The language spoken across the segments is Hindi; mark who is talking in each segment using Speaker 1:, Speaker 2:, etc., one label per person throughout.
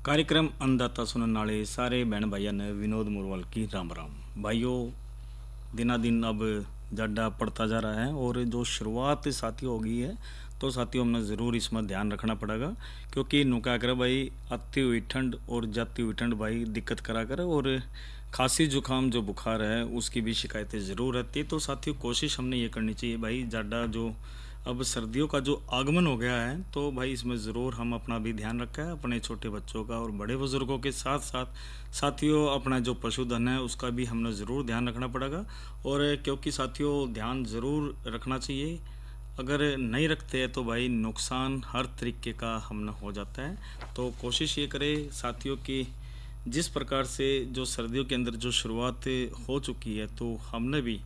Speaker 1: कार्यक्रम अन्नदाता सुनने वाले सारे बहन भाइयों ने विनोद मुरवाल की राम राम। भाइयों, दिना दिन अब जाडा पड़ता जा रहा है और जो शुरुआत साथियों हो गई है तो साथियों हमने ज़रूर इसमें ध्यान रखना पड़ेगा, क्योंकि नु क्या करे भाई, आती हुई ठंड और जाती हुई ठंड भाई दिक्कत करा कर और खांसी जुकाम जो बुखार है उसकी भी शिकायतें ज़रूर रहती है। तो साथियों कोशिश हमने ये करनी चाहिए भाई, जाडा जो अब सर्दियों का जो आगमन हो गया है तो भाई इसमें ज़रूर हम अपना भी ध्यान रखें, अपने छोटे बच्चों का और बड़े बुज़ुर्गों के साथ साथ साथियों अपना जो पशुधन है उसका भी हमने ज़रूर ध्यान रखना पड़ेगा। और क्योंकि साथियों ध्यान ज़रूर रखना चाहिए, अगर नहीं रखते हैं तो भाई नुकसान हर तरीके का हमने हो जाता है। तो कोशिश ये करें साथियों कि जिस प्रकार से जो सर्दियों के अंदर जो शुरुआत हो चुकी है तो हमने भी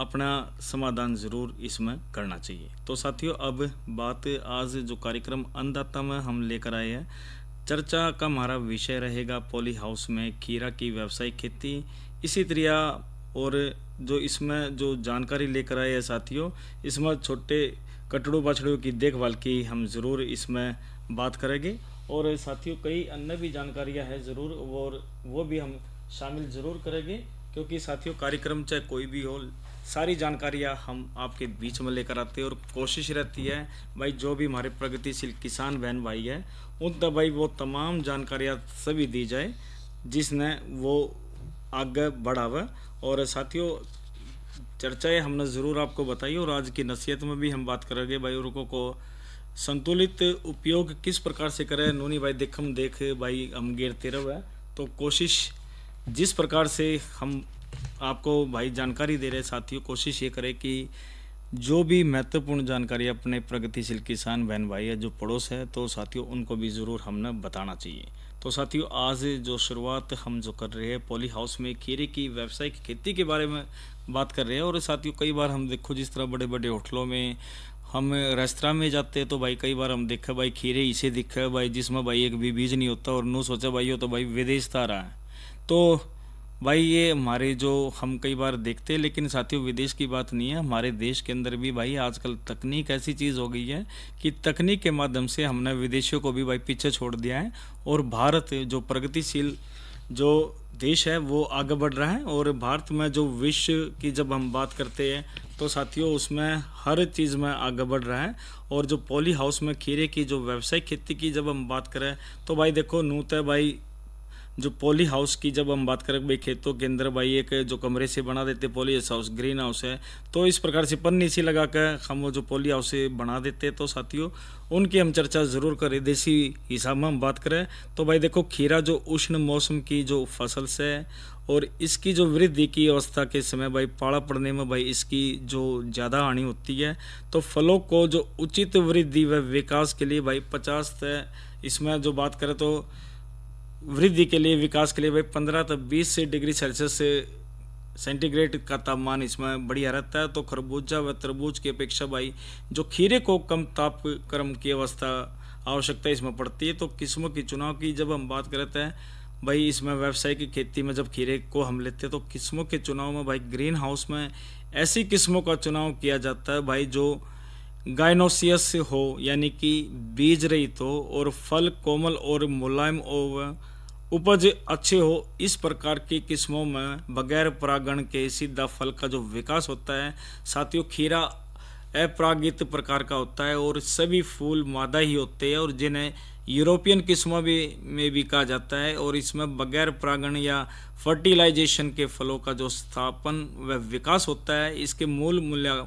Speaker 1: अपना समाधान ज़रूर इसमें करना चाहिए। तो साथियों अब बात आज जो कार्यक्रम अन्नदाता में हम लेकर आए हैं, चर्चा का हमारा विषय रहेगा पॉली हाउस में खीरा की व्यावसायिक खेती। इसी तरह और जो इसमें जो जानकारी लेकर आए हैं साथियों, इसमें छोटे कटड़ू बछड़ों की देखभाल की हम ज़रूर इसमें बात करेंगे और साथियों कई अन्य भी जानकारियां हैं ज़रूर और वो भी हम शामिल ज़रूर करेंगे, क्योंकि साथियों कार्यक्रम चाहे कोई भी हो सारी जानकारियां हम आपके बीच में लेकर आते हैं और कोशिश रहती है भाई जो भी हमारे प्रगतिशील किसान बहन भाई है उन तक भाई वो तमाम जानकारियां सभी दी जाए जिसने वो आगे बढ़ावे। और साथियों चर्चाएं हमने ज़रूर आपको बताई और आज की नसीहत में भी हम बात करेंगे भाई उनको को संतुलित उपयोग किस प्रकार से करें। नूनी भाई देखम देख भाई हम गिरते रहे, तो कोशिश जिस प्रकार से हम आपको भाई जानकारी दे रहे साथियों, कोशिश ये करें कि जो भी महत्वपूर्ण जानकारी अपने प्रगतिशील किसान बहन भाई है जो पड़ोस है तो साथियों उनको भी ज़रूर हमने बताना चाहिए। तो साथियों आज जो शुरुआत हम जो कर रहे हैं पॉली हाउस में खीरे की व्यावसायिक खेती के बारे में बात कर रहे हैं। और साथियों कई बार हम देखो जिस तरह बड़े बड़े होटलों में हम रेस्तरां में जाते हैं तो भाई कई बार हम देखा भाई खीरे इसे दिखा भाई जिसमें भाई एक भी बीज नहीं होता और नू सोचा भाई हो तो भाई विदेश था रहा है। तो भाई ये हमारे जो हम कई बार देखते हैं, लेकिन साथियों विदेश की बात नहीं है, हमारे देश के अंदर भी भाई आजकल तकनीक ऐसी चीज़ हो गई है कि तकनीक के माध्यम से हमने विदेशियों को भी भाई पीछे छोड़ दिया है और भारत जो प्रगतिशील जो देश है वो आगे बढ़ रहा है। और भारत में जो विश्व की जब हम बात करते हैं तो साथियों उसमें हर चीज़ में आगे बढ़ रहा है। और जो पॉली हाउस में खीरे की जो व्यावसायिक खेती की जब हम बात करें तो भाई देखो नूतन भाई जो पॉली हाउस की जब हम बात करें भाई खेतों के अंदर भाई एक जो कमरे से बना देते पॉली हाउस ग्रीन हाउस है, तो इस प्रकार से पन्नी सी लगा कर हम वो जो पॉली हाउस से बना देते तो साथियों उनकी हम चर्चा ज़रूर करें। देसी हिसाब में हम बात करें तो भाई देखो खीरा जो उष्ण मौसम की जो फसल से और इसकी जो वृद्धि की अवस्था के समय भाई पाला पड़ने में भाई इसकी जो ज़्यादा हानि होती है, तो फलों को जो उचित वृद्धि व विकास के लिए भाई 50 इसमें जो बात करें तो वृद्धि के लिए विकास के लिए भाई 15 से 20 डिग्री सेल्सियस से सेंटीग्रेड का तापमान इसमें बढ़िया रहता है। तो खरबूजा व तरबूज की अपेक्षा भाई जो खीरे को कम तापक्रम की अवस्था आवश्यकता इसमें पड़ती है। तो किस्मों की चुनाव की जब हम बात करते हैं भाई इसमें व्यावसायिक खेती में जब खीरे को हम लेते हैं तो किस्मों के चुनाव में भाई ग्रीन हाउस में ऐसी किस्मों का चुनाव किया जाता है भाई जो गाइनोसियस हो, यानी कि बीज रहित हो और फल कोमल और मुलायम और उपज अच्छे हो। इस प्रकार की किस्मों में बगैर परागण के सीधा फल का जो विकास होता है साथियों खीरा अपरागित प्रकार का होता है और सभी फूल मादा ही होते हैं और जिन्हें यूरोपियन किस्मों में भी कहा जाता है। और इसमें बगैर परागण या फर्टिलाइजेशन के फलों का जो स्थापन व विकास होता है, इसके मूल मूल्य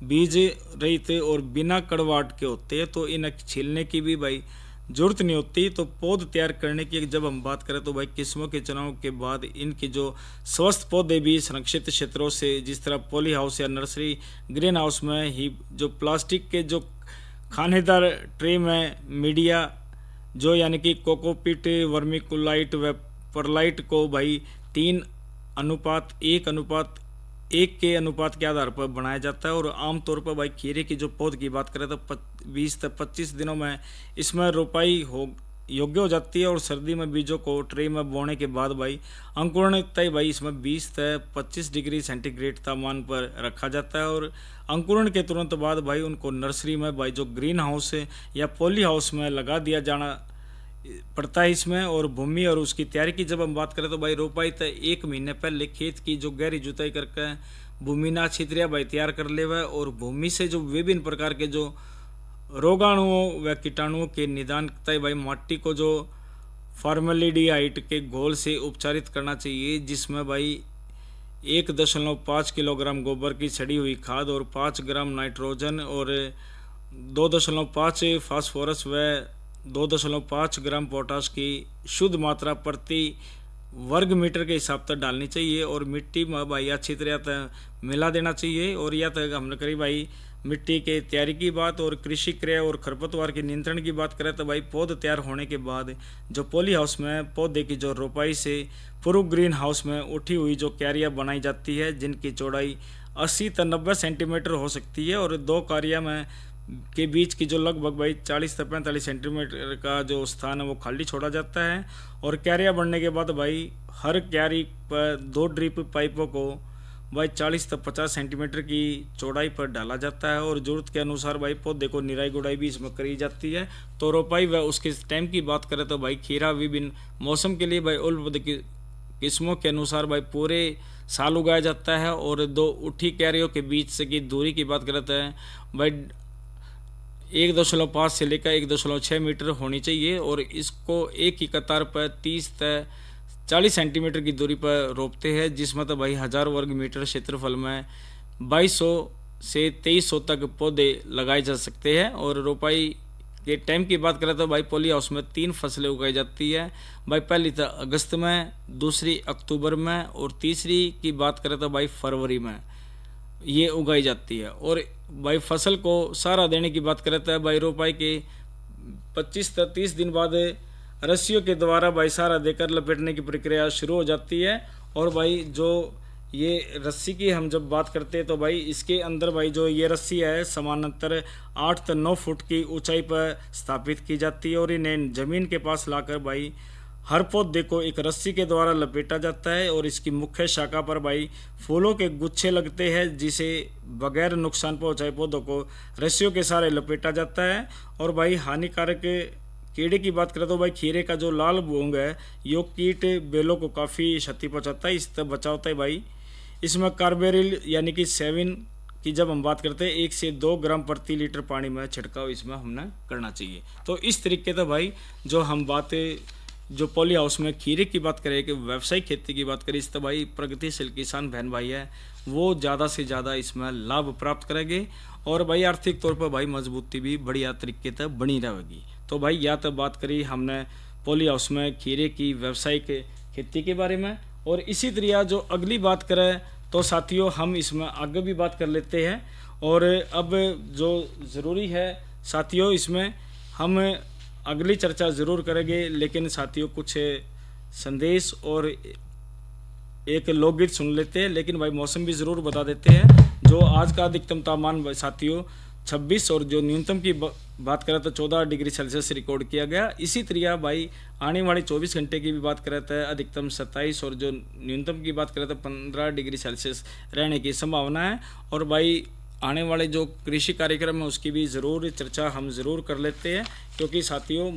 Speaker 1: बीज रहित और बिना कड़वाहट के होते हैं, तो इन्हें छीलने की भी भाई जरूरत नहीं होती। तो पौध तैयार करने की जब हम बात करें तो भाई किस्मों के चुनाव के बाद इनकी जो स्वस्थ पौधे भी संरक्षित क्षेत्रों से जिस तरह पॉली हाउस या नर्सरी ग्रीन हाउस में ही जो प्लास्टिक के जो खानेदार ट्रे में मीडिया जो यानी कि कोकोपीट वर्मिकुलाइट व परलाइट को भाई 3:1:1 के अनुपात के आधार पर बनाया जाता है। और आमतौर पर भाई खीरे की जो पौध की बात करें तो 20 से 25 दिनों में इसमें रोपाई हो योग्य हो जाती है। और सर्दी में बीजों को ट्रे में बोने के बाद भाई अंकुरण तय भाई इसमें 20 से 25 डिग्री सेंटीग्रेड तापमान पर रखा जाता है। और अंकुरण के तुरंत बाद भाई उनको नर्सरी में भाई जो ग्रीन हाउस या पॉली हाउस में लगा दिया जाना पड़ता है इसमें। और भूमि और उसकी तैयारी की जब हम बात करें तो भाई रोपाई तो 1 महीने पहले खेत की जो गहरी जुताई करके भूमि ना छितरिया भाई तैयार कर ले हुआ। और भूमि से जो विभिन्न प्रकार के जो रोगाणुओं व कीटाणुओं के निदान करता है भाई माटी को जो फॉर्मेलिडिहाइड के घोल से उपचारित करना चाहिए, जिसमें भाई 1.5 किलोग्राम गोबर की सड़ी हुई खाद और 5 ग्राम नाइट्रोजन और 2.5 फास्फोरस व 2.5 ग्राम पोटाश की शुद्ध मात्रा प्रति वर्ग मीटर के हिसाब से डालनी चाहिए। और मिट्टी में भाई अच्छी तरह मिला देना चाहिए। और या तक हमने करी भाई मिट्टी के तैयारी की बात और कृषि क्रिया और खरपतवार के नियंत्रण की बात करें तो भाई पौध तैयार होने के बाद जो पॉली हाउस में पौधे की जो रोपाई से पूर्व ग्रीन हाउस में उठी हुई जो क्यारियाँ बनाई जाती है, जिनकी चौड़ाई 80 से 90 सेंटीमीटर हो सकती है। और 2 क्यारियाँ में के बीच की जो लगभग भाई 40 से 45 सेंटीमीटर का जो स्थान है वो खाली छोड़ा जाता है। और क्यारियाँ बनने के बाद भाई हर क्यारी पर 2 ड्रिप पाइपों को भाई 40 से 50 सेंटीमीटर की चौड़ाई पर डाला जाता है। और जरूरत के अनुसार भाई पौधे को निराई गुड़ाई भी इसमें करी जाती है। तो रोपाई व उसके टाइम की बात करें तो भाई खीरा विभिन्न मौसम के लिए भाई उल किस्मों के अनुसार भाई पूरे साल उगाया जाता है। और 2 उठी क्यारियों के बीच से की दूरी की बात करते हैं भाई 1.5 से लेकर 1.6 मीटर होनी चाहिए। और इसको एक ही कतार पर 30 से 40 सेंटीमीटर की दूरी पर रोपते हैं, जिसमें तो भाई 1000 वर्ग मीटर क्षेत्रफल में 2200 से 2300 तक पौधे लगाए जा सकते हैं। और रोपाई के टाइम की बात करें तो भाई पॉली हाउस में 3 फसलें उगाई जाती है भाई। पहली तो अगस्त में, दूसरी अक्टूबर में और तीसरी की बात करें तो भाई फरवरी में ये उगाई जाती है। और भाई फसल को सहारा देने की बात करें तो भाई रोपाई के 25 से 30 दिन बाद रस्सियों के द्वारा भाई सहारा देकर लपेटने की प्रक्रिया शुरू हो जाती है। और भाई जो ये रस्सी की हम जब बात करते हैं तो भाई इसके अंदर भाई जो ये रस्सी है समानांतर 8 से 9 फुट की ऊंचाई पर स्थापित की जाती है। और इन्हें जमीन के पास लाकर भाई हर पौधे को एक रस्सी के द्वारा लपेटा जाता है। और इसकी मुख्य शाखा पर भाई फूलों के गुच्छे लगते हैं, जिसे बगैर नुकसान पहुंचाए पौधों को रस्सियों के सहारे लपेटा जाता है। और भाई हानिकारक कीड़े की बात करें तो भाई खीरे का जो लाल भोंग है यो कीट बेलों को काफ़ी क्षति पहुंचाता है, इससे बचावता है भाई। इसमें कार्बेरिल यानी कि 7 की जब हम बात करते हैं 1 से 2 ग्राम प्रति लीटर पानी में छिड़काव इसमें हमने करना चाहिए। तो इस तरीके से भाई जो हम बातें जो पॉली हाउस में खीरे की बात करें कि व्यावसायिक खेती की बात करें, इस तो भाई प्रगतिशील किसान बहन भाई है वो ज़्यादा से ज़्यादा इसमें लाभ प्राप्त करेंगे। और भाई आर्थिक तौर पर भाई मजबूती भी बढ़िया तरीके से बनी रहेगी। तो भाई या तो बात करी हमने पॉली हाउस में खीरे की व्यावसायिक खेती के बारे में। और इसी तरह जो अगली बात करें तो साथियों हम इसमें आगे भी बात कर लेते हैं। और अब जो ज़रूरी है साथियों इसमें हम अगली चर्चा ज़रूर करेंगे, लेकिन साथियों कुछ संदेश और एक लोकगीत सुन लेते हैं। लेकिन भाई मौसम भी ज़रूर बता देते हैं। जो आज का अधिकतम तापमान साथियों 26 और जो न्यूनतम की बात करें तो 14 डिग्री सेल्सियस रिकॉर्ड किया गया। इसी तरह भाई आने वाले 24 घंटे की भी बात करें तो अधिकतम 27 और जो न्यूनतम की बात करें तो 15 डिग्री सेल्सियस रहने की संभावना है। और भाई आने वाले जो कृषि कार्यक्रम है उसकी भी ज़रूर चर्चा हम ज़रूर कर लेते हैं, क्योंकि साथियों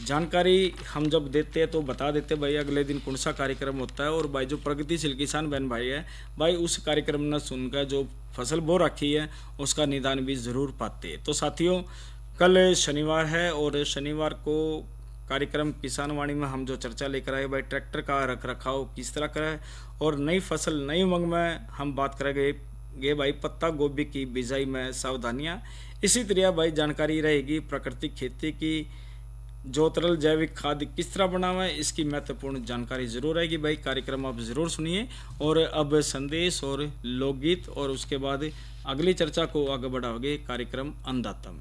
Speaker 1: जानकारी हम जब देते हैं तो बता देते हैं भाई अगले दिन कौन सा कार्यक्रम होता है। और भाई जो प्रगतिशील किसान बहन भाई है भाई उस कार्यक्रम ने सुनकर जो फसल बो रखी है उसका निदान भी ज़रूर पाते हैं। तो साथियों कल शनिवार है और शनिवार को कार्यक्रम किसान वाणी में हम जो चर्चा लेकर आए भाई ट्रैक्टर का रख रखाव किस तरह करें और नई फसल नई उमंग में हम बात करेंगे भाई पत्ता गोभी की बिजाई में सावधानियाँ। इसी तरह भाई जानकारी रहेगी प्राकृतिक खेती की जो तरल जैविक खाद किस तरह बनावा है इसकी महत्वपूर्ण जानकारी जरूर रहेगी। भाई कार्यक्रम आप जरूर सुनिए। और अब संदेश और लोकगीत और उसके बाद अगली चर्चा को आगे बढ़ाओगे कार्यक्रम अन्नदाता में।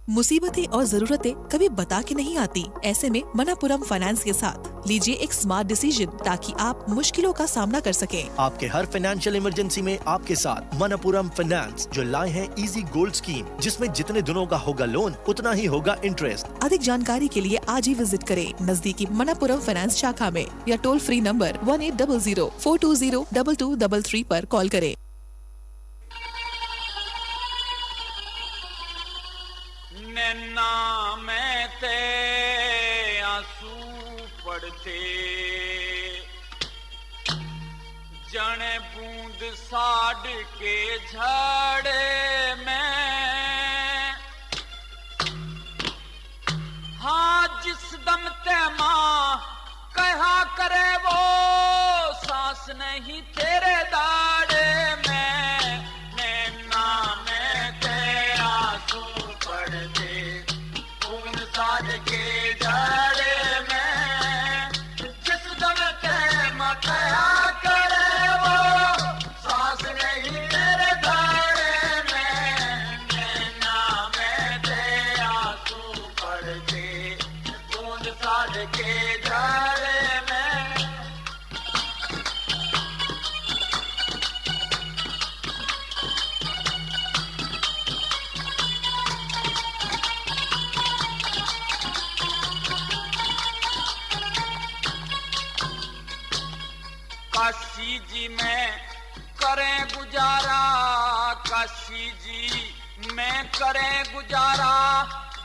Speaker 2: मुसीबतें और जरूरतें कभी बता के नहीं आती। ऐसे में मनापुरम फाइनेंस के साथ लीजिए एक स्मार्ट डिसीजन ताकि आप मुश्किलों का सामना कर सकें।
Speaker 3: आपके हर फाइनेंशियल इमरजेंसी में आपके साथ मनापुरम फाइनेंस जो लाए हैं इजी गोल्ड स्कीम, जिसमें जितने दिनों का होगा लोन उतना ही होगा इंटरेस्ट।
Speaker 2: अधिक जानकारी के लिए आज ही विजिट करें नजदीकी मनापुरम फाइनेंस शाखा में या टोल फ्री नंबर 1800-420-2233 पर कॉल करें।
Speaker 4: नाम ते पड़ते जने बूंद साड़ के झाड़े में। हाँ जिस दम ते माँ कहा करे वो सांस नहीं तेरे दाड़े में। नैना में ते आंसू पड़ते बूंद साड़ के झाड़े में। जिस दम ते माँ कहा काशी जी में करें गुजारा, काशी जी में करें गुजारा।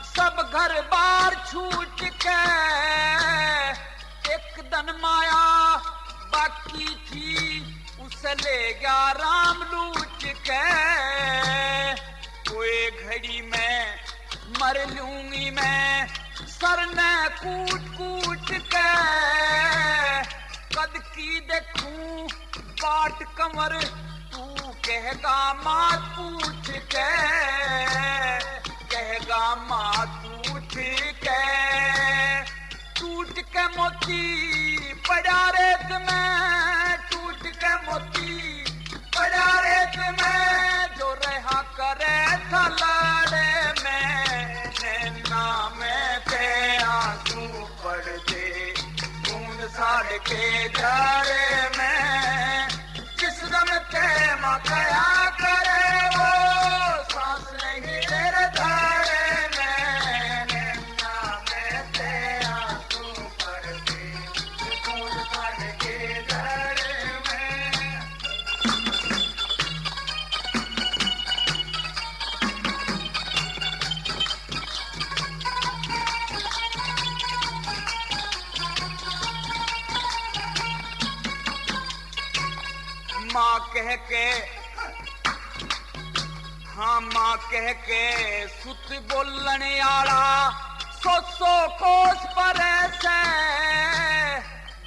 Speaker 4: सब घर बार छूट के एक दिन माया बाकी थी उसे ले गया राम लूट के। कोई घड़ी में मर लूंगी मैं सर ने कूट कूट के। कद की देखूं बाट कमर तू कहेगा मात पूछ के। कहेगा मात पूछ के। टूट के मोती पड़ा रेत में, टूट के मोती पड़ा रेत में। जो रहा करे था लाड़े में। नैना में ते आंसू पड़ते साड़ के झाड़े में। जिस दम ते माँ कया करे वो सांस नहीं तेरे धारे में। नैना में ते आंसू पड़ते बूंद साड़ के झाड़े में। माँ कह के हाँ माँ कह के सुत बोलन आला सो कोस पर ऐसे।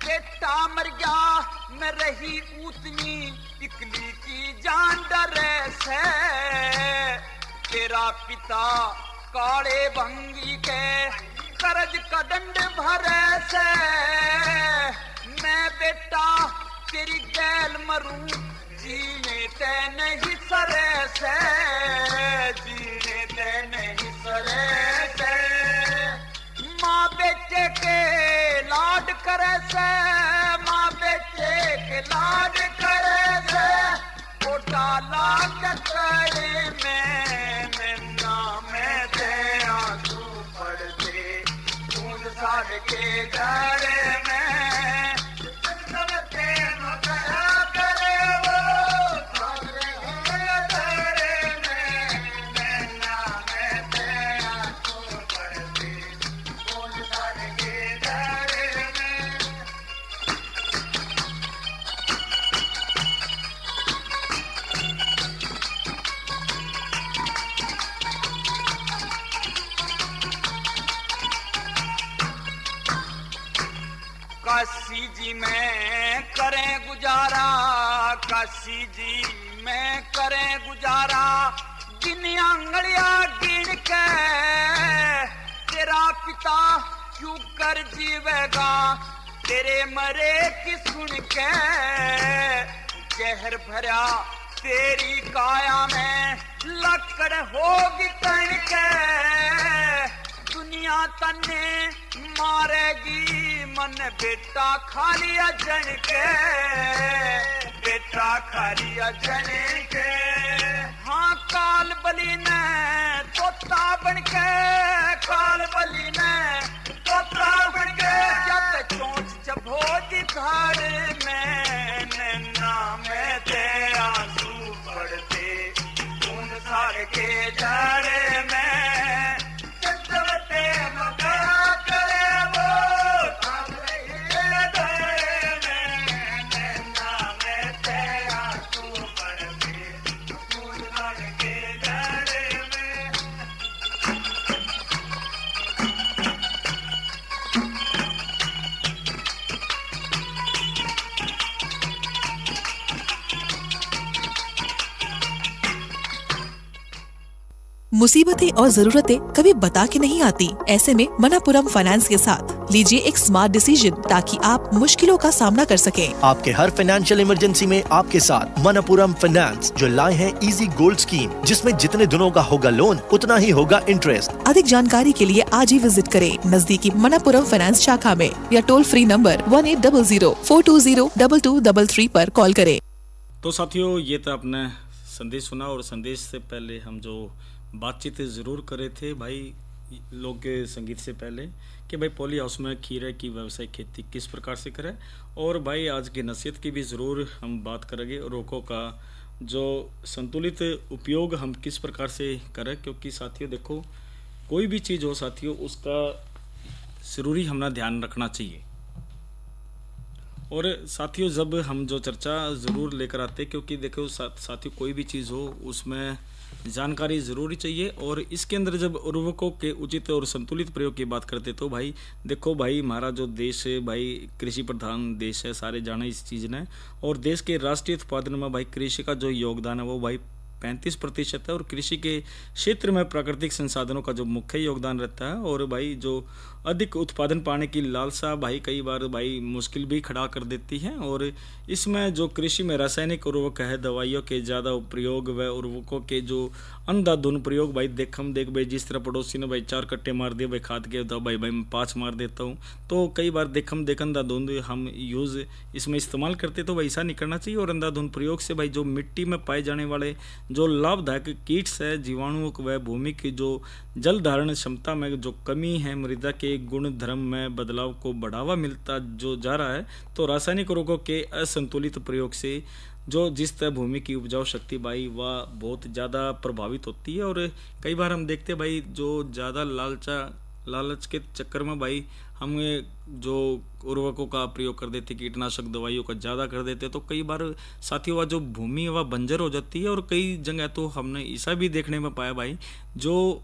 Speaker 4: बेटा मर गया मैं रही उतनी इकली की जान डरे से। तेरा पिता काले भंगी के कर्ज का दंड भरे से। मैं बेटा तेरी गैल मरूं जीने ते नहीं सरे से। जीने ते नहीं सरे से। माँ बेटे के लाड करे से। माँ बेटे के लाड करे से। गोटा लाड करे में। नैना में ते आंसू पड़ते बूंद साड़ के झाड़े में। काशी जी में करें गुजारा, काशी जी में करें गुजारा। दिन आंगड़िया गिन के तेरा पिता क्यों कर जीवेगा तेरे मरे की सुन के। जहर भरा तेरी काया में लकड़ होगी तन के। दुनिया तन्ने मारेगी मन बेटा खा लिया जन के। बेटा खा लिया जन के। हाँ काल बली ने तोता बन के। काल बली ने तोता बन के। जब चोंच चबो दी धार में। नैना में ते आंसू पड़ते बूंद साड़ के झाड़े में। चंद्रवते मगरा करे वो
Speaker 2: मुसीबतें और जरूरतें कभी बता के नहीं आती। ऐसे में मनापुरम फाइनेंस के साथ लीजिए एक स्मार्ट डिसीजन ताकि आप मुश्किलों का सामना कर सकें।
Speaker 3: आपके हर फाइनेंशियल इमरजेंसी में आपके साथ मनापुरम फाइनेंस, जो लाए हैं इजी गोल्ड स्कीम, जिसमें जितने दिनों का होगा लोन उतना ही होगा इंटरेस्ट।
Speaker 2: अधिक जानकारी के लिए आज ही विजिट करें नजदीकी मनापुरम फाइनेंस शाखा में या टोल फ्री नंबर 1800-420-2233 पर कॉल करें।
Speaker 1: तो साथियों, ये तो आपने संदेश सुना और संदेश से पहले हम जो बातचीत ज़रूर करे थे भाई लोक संगीत से पहले कि भाई पॉली हाउस में खीरे की व्यावसायिक खेती किस प्रकार से करें, और भाई आज की नसीहत की भी ज़रूर हम बात करेंगे। रोकों का जो संतुलित उपयोग हम किस प्रकार से करें, क्योंकि साथियों देखो कोई भी चीज़ हो साथियों उसका ज़रूरी हमें ध्यान रखना चाहिए। और साथियों जब हम जो चर्चा ज़रूर लेकर आते हैं, क्योंकि देखो साथियों कोई भी चीज़ हो उसमें जानकारी ज़रूरी चाहिए, और इसके अंदर जब उर्वरकों के उचित और संतुलित प्रयोग की बात करते तो भाई देखो भाई हमारा जो देश है भाई कृषि प्रधान देश है, सारे जाना इस चीज़ ने, और देश के राष्ट्रीय उत्पादन में भाई कृषि का जो योगदान है वो भाई 35% है, और कृषि के क्षेत्र में प्राकृतिक संसाधनों का जो मुख्य योगदान रहता है। और भाई जो अधिक उत्पादन पाने की लालसा भाई कई बार भाई मुश्किल भी खड़ा कर देती है, और इसमें जो कृषि में रासायनिक उर्वरक है, दवाइयों के ज़्यादा प्रयोग व उर्वरकों के जो अंधाधुंध प्रयोग भाई देख भाई जिस तरह पड़ोसी ने भाई 4 कट्टे मार दिए भाई खाद के, तो भाई मैं 5 मार देता हूँ, तो कई बार देख अंधाधुंध हम यूज़ इसमें इस्तेमाल करते तो वैसा नहीं करना चाहिए। और अंधाधुंध प्रयोग से भाई जो मिट्टी में पाए जाने वाले जो लाभदायक कीट्स है, जीवाणुओं व भूमि की जो जल धारण क्षमता में जो कमी है, मृदा के गुण धर्म में बदलाव को बढ़ावा मिलता जो जा रहा है, तो रासायनिक उर्वरकों के असंतुलित प्रयोग से जो जिस तरह भूमि की उपजाऊ शक्ति भाई वह बहुत ज़्यादा प्रभावित होती है। और कई बार हम देखते हैं भाई जो ज़्यादा लालच के चक्कर में भाई हम जो उर्वरकों का प्रयोग कर देते, कीटनाशक दवाइयों का ज़्यादा कर देते, तो कई बार साथियों वह जो भूमि है वह बंजर हो जाती है। और कई जगह तो हमने ऐसा भी देखने में पाया भाई जो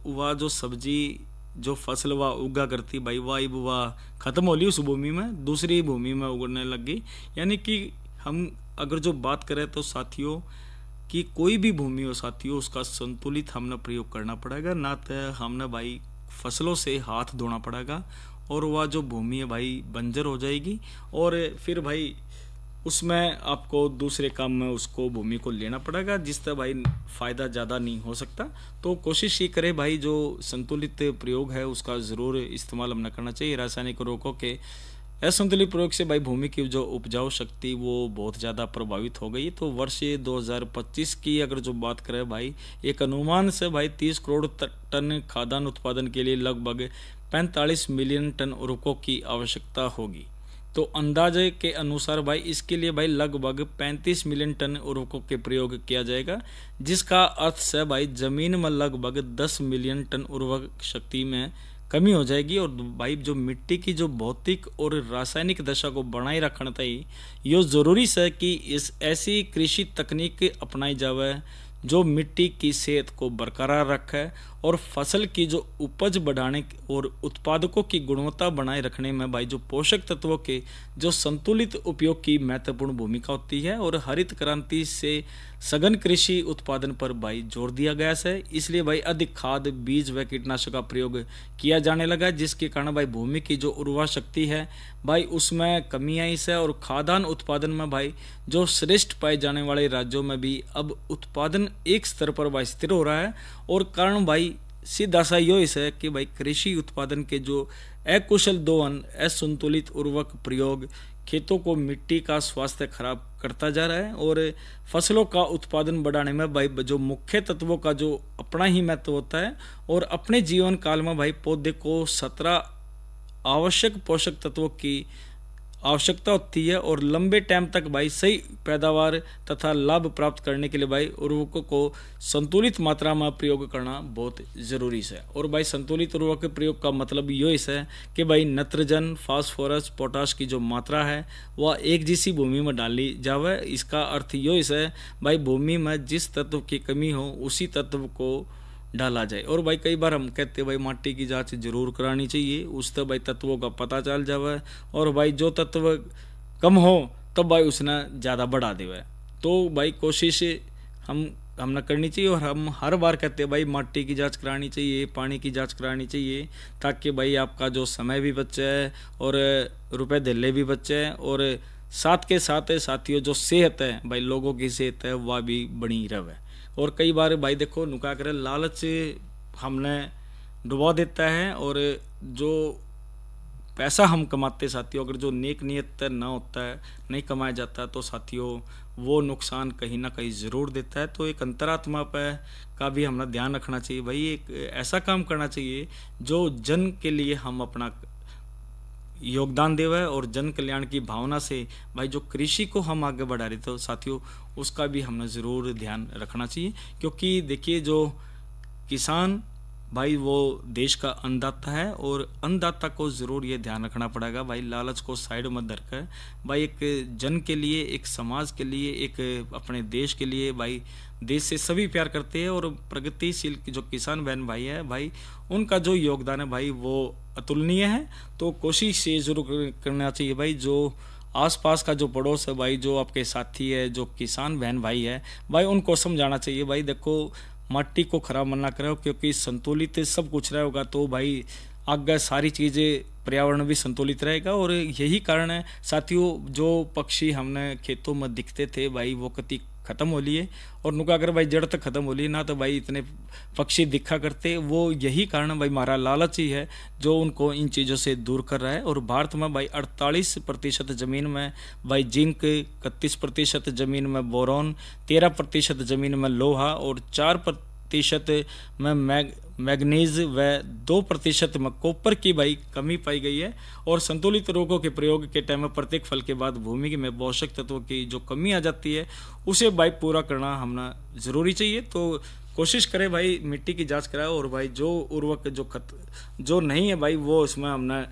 Speaker 1: सब्जी जो फसल वह उगा करती भाई वह ख़त्म हो ली उस भूमि में, दूसरी भूमि में उगने लग गई। यानी कि हम अगर जो बात करें तो साथियों कि कोई भी भूमि हो साथियों उसका संतुलित हमने प्रयोग करना पड़ेगा, ना तो हमने भाई फसलों से हाथ धोना पड़ेगा, और वह जो भूमि है भाई बंजर हो जाएगी, और फिर भाई उसमें आपको दूसरे काम में उसको भूमि को लेना पड़ेगा, जिससे भाई फ़ायदा ज़्यादा नहीं हो सकता। तो कोशिश ये करें भाई जो संतुलित प्रयोग है उसका ज़रूर इस्तेमाल हम न करना चाहिए। रासायनिक उर्वरकों के असंतुलित प्रयोग से भाई भूमि की जो उपजाऊ शक्ति वो बहुत ज़्यादा प्रभावित हो गई। तो वर्ष 2025 की अगर जो बात करें भाई एक अनुमान से भाई 30 करोड़ टन खाद्यान्न उत्पादन के लिए लगभग 45 मिलियन टन उर्वरकों की आवश्यकता होगी। तो अंदाजे के अनुसार भाई इसके लिए भाई लगभग 35 मिलियन टन उर्वरकों के प्रयोग किया जाएगा, जिसका अर्थ से भाई जमीन में लगभग 10 मिलियन टन उर्वरक शक्ति में कमी हो जाएगी। और भाई जो मिट्टी की जो भौतिक और रासायनिक दशा को बनाए रखना चाहिए, ये जरूरी है कि इस ऐसी कृषि तकनीक अपनाई जावे जो मिट्टी की सेहत को बरकरार रखे और फसल की जो उपज बढ़ाने और उत्पादकों की गुणवत्ता बनाए रखने में भाई जो पोषक तत्वों के जो संतुलित उपयोग की महत्वपूर्ण भूमिका होती है। और हरित क्रांति से सघन कृषि उत्पादन पर भाई जोर दिया गया है, इसलिए भाई अधिक खाद बीज व कीटनाशक का प्रयोग किया जाने लगा, जिसके कारण भाई भूमि की जो उर्वरा शक्ति है भाई उसमें कमी आई है। और खाद्यान्न उत्पादन में भाई जो श्रेष्ठ पाए जाने वाले राज्यों में भी अब उत्पादन एक स्तर पर भाई स्थिर हो रहा है। और कारण भाई सीधा सा यो है कि भाई कृषि उत्पादन के जो अकुशल दोहन असंतुलित उर्वरक प्रयोग खेतों को मिट्टी का स्वास्थ्य खराब करता जा रहा है। और फसलों का उत्पादन बढ़ाने में भाई जो मुख्य तत्वों का जो अपना ही महत्व होता है, और अपने जीवन काल में भाई पौधे को 17 आवश्यक पोषक तत्वों की आवश्यकता होती है। और लंबे टाइम तक भाई सही पैदावार तथा लाभ प्राप्त करने के लिए भाई उर्वरकों को संतुलित मात्रा में प्रयोग करना बहुत ज़रूरी है। और भाई संतुलित उर्वरक के प्रयोग का मतलब ये है कि भाई नाइट्रोजन, फास्फोरस, पोटाश की जो मात्रा है वह एक जैसी भूमि में डाली जावे। इसका अर्थ ये है भाई भूमि में जिस तत्व की कमी हो उसी तत्व को डाला जाए। और भाई कई बार हम कहते हैं भाई माटी की जांच जरूर करानी चाहिए, उससे भाई तत्वों का पता चल जावे, और भाई जो तत्व कम हो तब भाई उसने ज़्यादा बढ़ा देवे। तो भाई कोशिश हम हमने करनी चाहिए। और हम हर बार कहते हैं भाई माटी की जांच करानी चाहिए, पानी की जांच करानी चाहिए, ताकि भाई आपका जो समय भी बचे है और रुपए धल्ले भी बचे हैं, और साथ के साथ साथियों जो सेहत है भाई, लोगों की सेहत है वह भी बनी रहे। और कई बार भाई देखो नुका कर लालच हमने डुबा देता है, और जो पैसा हम कमाते साथियों, अगर जो नेक नियत ना होता है, नहीं कमाया जाता, तो साथियों वो नुकसान कहीं ना कहीं ज़रूर देता है। तो एक अंतरात्मा पर का भी हमें ध्यान रखना चाहिए भाई, एक ऐसा काम करना चाहिए जो जन के लिए हम अपना योगदान देवे, और जन कल्याण की भावना से भाई जो कृषि को हम आगे बढ़ा रहे, तो साथियों उसका भी हमें ज़रूर ध्यान रखना चाहिए। क्योंकि देखिए जो किसान भाई वो देश का अन्नदाता है, और अन्नदाता को ज़रूर ये ध्यान रखना पड़ेगा भाई, लालच को साइड में धरकर भाई एक जन के लिए, एक समाज के लिए, एक अपने देश के लिए भाई, देश से सभी प्यार करते हैं, और प्रगतिशील जो किसान बहन भाई है भाई, उनका जो योगदान है भाई वो अतुलनीय है। तो कोशिश ये जरूर करना चाहिए भाई, जो आसपास का जो पड़ोस है भाई, जो आपके साथी है, जो किसान बहन भाई है भाई, उनको समझाना चाहिए भाई देखो माटी को खराब मत ना करो, क्योंकि संतुलित सब कुछ रहेगा तो भाई आगे सारी चीज़ें, पर्यावरण भी संतुलित रहेगा। और यही कारण है साथियों, जो पक्षी हमने खेतों में दिखते थे भाई वो कति ख़त्म हो लिए, और नुका कर भाई जड़ तक ख़त्म हो लिए ना, तो भाई इतने पक्षी दिखा करते, वो यही कारण भाई हमारा लालच ही है जो उनको इन चीज़ों से दूर कर रहा है। और भारत में भाई 48% ज़मीन में भाई जिंक, 31% ज़मीन में बोरॉन, 13% ज़मीन में लोहा, और 4% में मैग्नीज व 2% में कॉपर की भाई कमी पाई गई है। और संतुलित रोगों के प्रयोग के टाइम में प्रत्येक फल के बाद भूमि में पोषक तत्वों की जो कमी आ जाती है उसे भाई पूरा करना हमने ज़रूरी चाहिए। तो कोशिश करें भाई मिट्टी की जांच कराए, और भाई जो उर्वरक जो नहीं है भाई वो उसमें हमने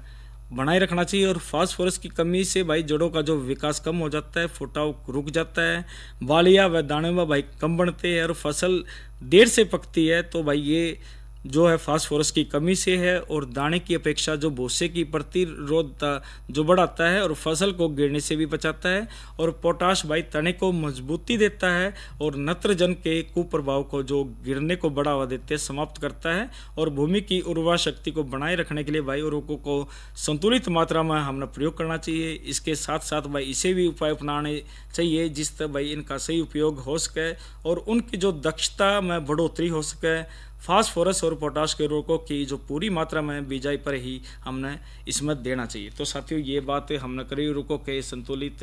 Speaker 1: बनाए रखना चाहिए। और फास्फोरस की कमी से भाई जड़ों का जो विकास कम हो जाता है, फुटाव रुक जाता है, बालियाँ व दाने में भाई कम बढ़ते हैं, और फसल देर से पकती है। तो भाई ये जो है फास्फोरस की कमी से है, और दाने की अपेक्षा जो भूसे की प्रतिरोधता जो बढ़ाता है, और फसल को गिरने से भी बचाता है। और पोटाश भाई तने को मजबूती देता है, और नत्रजन के कुप्रभाव को जो गिरने को बढ़ावा देते समाप्त करता है। और भूमि की उर्वरा शक्ति को बनाए रखने के लिए भाई उर्वरकों को संतुलित मात्रा में हमने प्रयोग करना चाहिए। इसके साथ साथ भाई इसे भी उपाय अपनाने चाहिए जिससे भाई इनका सही उपयोग हो सके, और उनकी जो दक्षता में बढ़ोतरी हो सके। फास्फोरस और पोटाश के उर्वरकों की जो पूरी मात्रा में बिजाई पर ही हमने इसमें देना चाहिए। तो साथियों ये बात हमने करी, उर्वरकों के संतुलित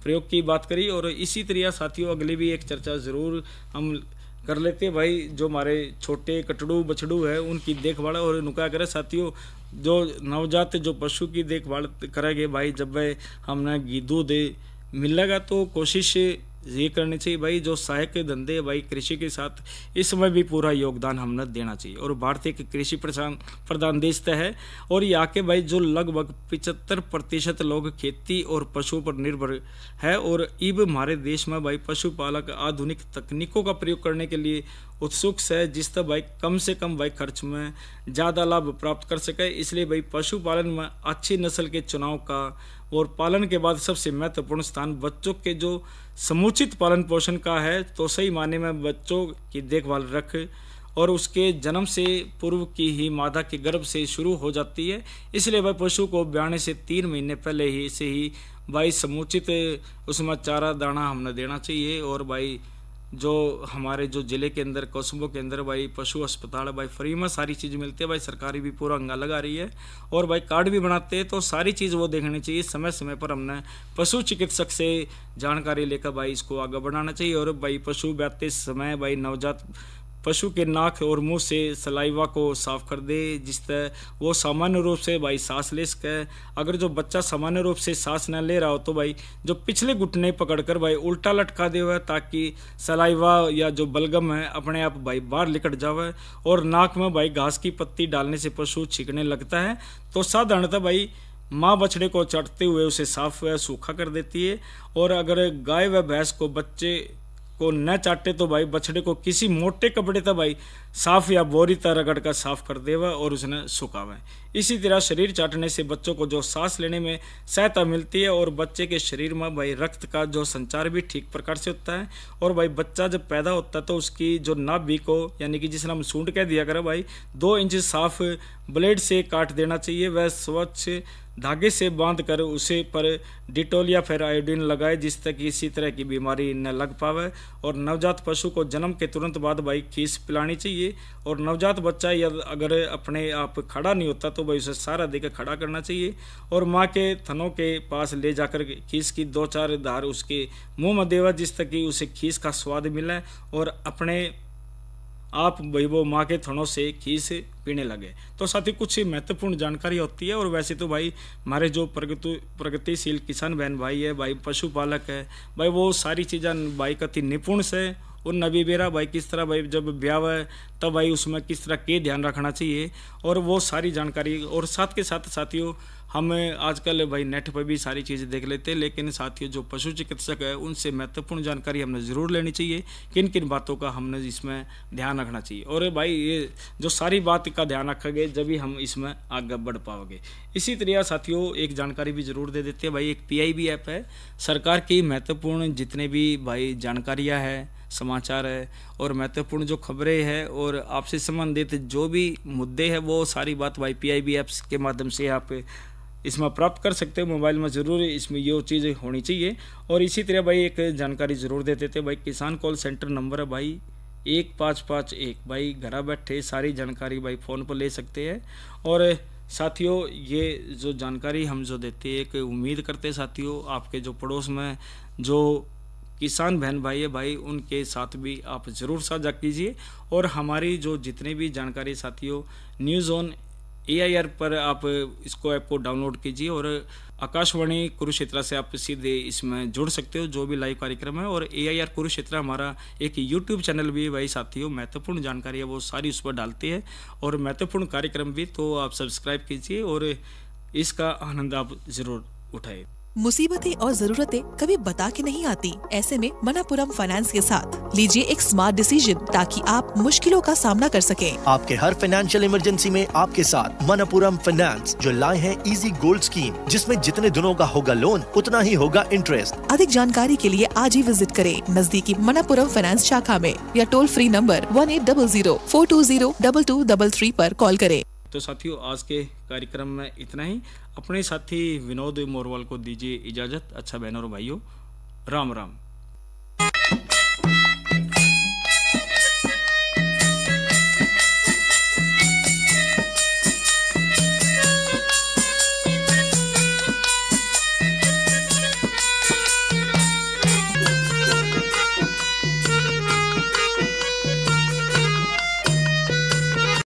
Speaker 1: प्रयोग की बात करी, और इसी तरह साथियों अगली भी एक चर्चा ज़रूर हम कर लेते हैं भाई, जो हमारे छोटे कटड़ू बछड़ू है उनकी देखभाल। और नुका करे साथियों जो नवजात जो पशु की देखभाल करेंगे भाई, जब वह हमने घी दूध मिलेगा तो कोशिश ये करनी चाहिए भाई, जो सहायक धंधे भाई कृषि के साथ इस समय भी पूरा योगदान हमने देना चाहिए। और भारत एक कृषि प्रधान देश है, और यहाँ के भाई जो लगभग 75% लोग खेती और पशुओं पर निर्भर है। और अब हमारे देश में भाई पशुपालक आधुनिक तकनीकों का प्रयोग करने के लिए उत्सुक है, जिससे भाई कम से कम भाई खर्च में ज़्यादा लाभ प्राप्त कर सके। इसलिए भाई पशुपालन में अच्छी नस्ल के चुनाव का और पालन के बाद सबसे महत्वपूर्ण स्थान बच्चों के जो समुचित पालन पोषण का है। तो सही मायने में बच्चों की देखभाल रख और उसके जन्म से पूर्व की ही मादा के गर्भ से शुरू हो जाती है। इसलिए भाई पशु को ब्याने से 3 महीने पहले ही से ही भाई समुचित उसमें चारा दाना हमने देना चाहिए। और भाई जो हमारे जो ज़िले के अंदर कस्बों के अंदर भाई पशु अस्पताल है भाई फ्री में सारी चीज़ मिलती है भाई, सरकारी भी पूरा अंगा लगा रही है और भाई कार्ड भी बनाते हैं। तो सारी चीज़ वो देखनी चाहिए, समय समय पर हमने पशु चिकित्सक से जानकारी लेकर भाई इसको आगे बढ़ाना चाहिए। और भाई पशु ब्याते समय भाई नवजात पशु के नाक और मुंह से सलाइवा को साफ कर दे, जिससे वो सामान्य रूप से भाई सांस ले सके। अगर जो बच्चा सामान्य रूप से सांस न ले रहा हो तो भाई जो पिछले घुटने पकड़कर भाई उल्टा लटका दे हुआ, ताकि सलाइवा या जो बलगम है अपने आप भाई बाहर निकट जावे। और नाक में भाई घास की पत्ती डालने से पशु छींकने लगता है, तो साधारणतः भाई माँ बछड़े को चटते हुए उसे साफ व सूखा कर देती है। और अगर गाय व भैंस को बच्चे को न चाटे तो भाई बछड़े को किसी मोटे कपड़े तक भाई साफ या बोरी तरह रगड़ कर साफ कर देवा और उसने सुखावे। इसी तरह शरीर चाटने से बच्चों को जो सांस लेने में सहायता मिलती है और बच्चे के शरीर में भाई रक्त का जो संचार भी ठीक प्रकार से होता है। और भाई बच्चा जब पैदा होता है तो उसकी जो नाभि को यानी कि जिसे हम सूंड कह दिया करें भाई 2 इंच साफ ब्लेड से काट देना चाहिए। वह स्वच्छ धागे से बांध कर उसे पर डिटोल या फिर आयोडीन लगाए जिससे कि किसी तरह की बीमारी न लग पावे। और नवजात पशु को जन्म के तुरंत बाद भाई खीस पिलानी चाहिए। और नवजात बच्चा या अगर अपने आप खड़ा नहीं होता तो भाई उसे सहारा देकर खड़ा करना चाहिए। और माँ के थनों के पास ले जाकर खीस की 2-4 धार उसके मुंह में देवा जिससे कि उसे खीस का स्वाद मिले और अपने आप भाई वो माँ के थनों से खीस पीने लगे। तो साथ ही कुछ महत्वपूर्ण जानकारी होती है। और वैसे तो भाई हमारे जो प्रगतिशील किसान बहन भाई है भाई पशुपालक है भाई वो सारी चीज़ें भाई कति निपुण से और नबी बेरा भाई किस तरह भाई जब ब्याह है तब भाई उसमें किस तरह के ध्यान रखना चाहिए और वो सारी जानकारी। और साथ के साथ साथियों हम आजकल भाई नेट पर भी सारी चीज़ें देख लेते हैं लेकिन साथियों जो पशु चिकित्सक है उनसे महत्वपूर्ण जानकारी हमने ज़रूर लेनी चाहिए किन किन बातों का हमने इसमें ध्यान रखना चाहिए। और भाई ये जो सारी बात का ध्यान रखेंगे जब भी हम इसमें आगे बढ़ पाओगे। इसी तरह साथियों एक जानकारी भी ज़रूर दे देते हैं भाई एक PIB ऐप है सरकार की महत्वपूर्ण जितने भी भाई जानकारियाँ हैं समाचार है और महत्वपूर्ण जो खबरें हैं और आपसे संबंधित जो भी मुद्दे हैं वो सारी बात भाई PIB ऐप्स के माध्यम से आप इसमें प्राप्त कर सकते हो। मोबाइल में ज़रूर इसमें ये चीज़ होनी चाहिए। और इसी तरह भाई एक जानकारी ज़रूर दे देते भाई किसान कॉल सेंटर नंबर है भाई 1551 भाई घर बैठे सारी जानकारी भाई फ़ोन पर ले सकते हैं। और साथियों ये जो जानकारी हम जो देते हैं एक उम्मीद करते हैं साथियों आपके जो पड़ोस में जो किसान बहन भाई है भाई उनके साथ भी आप ज़रूर साझा कीजिए। और हमारी जो जितने भी जानकारी साथियों न्यूज़ ऑन AIR पर आप इसको ऐप को डाउनलोड कीजिए और आकाशवाणी कुरुक्षेत्र से आप सीधे इसमें जुड़ सकते हो जो भी लाइव कार्यक्रम है। और AIR कुरुक्षेत्र हमारा एक YouTube चैनल भी है भाई साथियों महत्वपूर्ण जानकारी है वो सारी उस पर डालते हैं और महत्वपूर्ण कार्यक्रम भी तो आप सब्सक्राइब कीजिए और इसका आनंद आप ज़रूर उठाए।
Speaker 2: मुसीबतें और जरूरतें कभी बता के नहीं आती। ऐसे में मनापुरम फाइनेंस के साथ लीजिए एक स्मार्ट डिसीजन ताकि आप मुश्किलों का सामना कर सकें।
Speaker 3: आपके हर फाइनेंशियल इमरजेंसी में आपके साथ मनापुरम फाइनेंस जो लाए हैं इजी गोल्ड स्कीम जिसमें जितने दिनों का होगा लोन उतना ही होगा इंटरेस्ट।
Speaker 2: अधिक जानकारी के लिए आज ही विजिट करें नजदीकी मनापुरम फाइनेंस शाखा में या टोल फ्री नंबर 1800-420-2233 पर कॉल करें।
Speaker 1: तो साथियों आज के कार्यक्रम में इतना ही। अपने साथी विनोद मोरवाल को दीजिए इजाज़त। अच्छा बहनों और भाइयों राम राम।